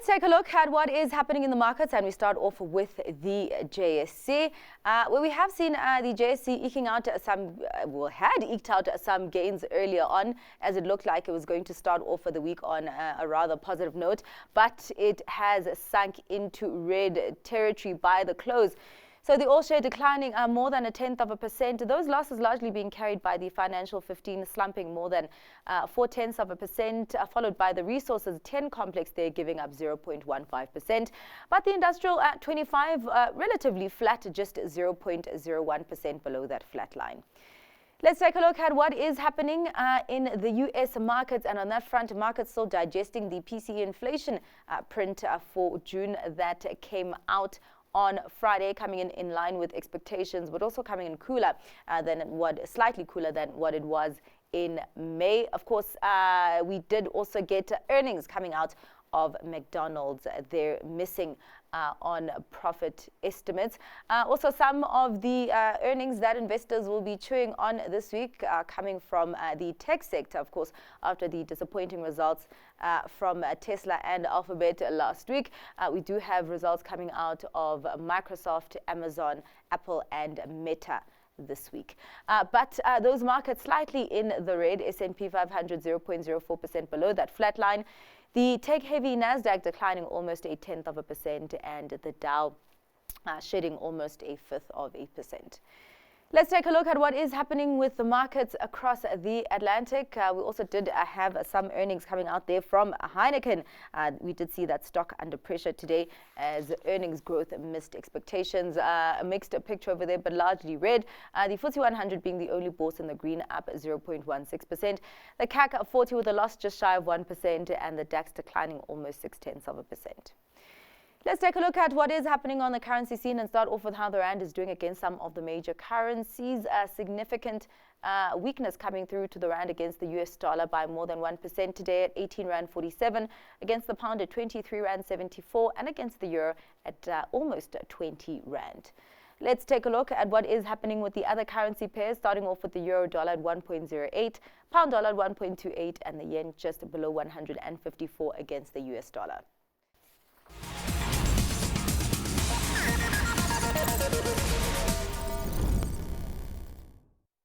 Let's take a look at what is happening in the markets, and we start off with the JSE, where we have seen the JSE eking out had eked out some gains earlier on, as it looked like it was going to start off for the week on a rather positive note, but it has sunk into red territory by the close. So the all-share declining more than 0.1%. Those losses largely being carried by the Financial 15, slumping more than 0.4%, followed by the Resources 10 complex there giving up 0.15%. But the Industrial at 25 relatively flat, just 0.01% below that flat line. Let's take a look at what is happening in the U.S. markets. And on that front, markets still digesting the PCE inflation print for June that came out on Friday, coming in line with expectations, but also coming in slightly cooler than what it was in May. Of course, we did also get earnings coming out of McDonald's. They're missing on profit estimates. Also, some of the earnings that investors will be chewing on this week coming from the tech sector, of course, after the disappointing results from Tesla and Alphabet last week. We do have results coming out of Microsoft, Amazon, Apple, and Meta this week. But those markets slightly in the red. S&P 500 0.04% below that flat line. The tech-heavy Nasdaq declining almost 0.1%, and the Dow shedding almost 0.1%. Let's take a look at what is happening with the markets across the Atlantic. We also did have some earnings coming out there from Heineken. We did see that stock under pressure today as earnings growth missed expectations. A mixed picture over there, but largely red. The FTSE 100 being the only bourse in the green, up 0.16%. The CAC 40 with a loss just shy of 1%, and the DAX declining almost 0.6%. Let's take a look at what is happening on the currency scene and start off with how the rand is doing against some of the major currencies. Significant weakness coming through to the rand against the US dollar by more than 1% today at 18 Rand 47, against the pound at 23 Rand 74, and against the euro at almost 20 Rand. Let's take a look at what is happening with the other currency pairs, starting off with the euro dollar at 1.08, pound dollar at 1.28, and the yen just below 154 against the US dollar.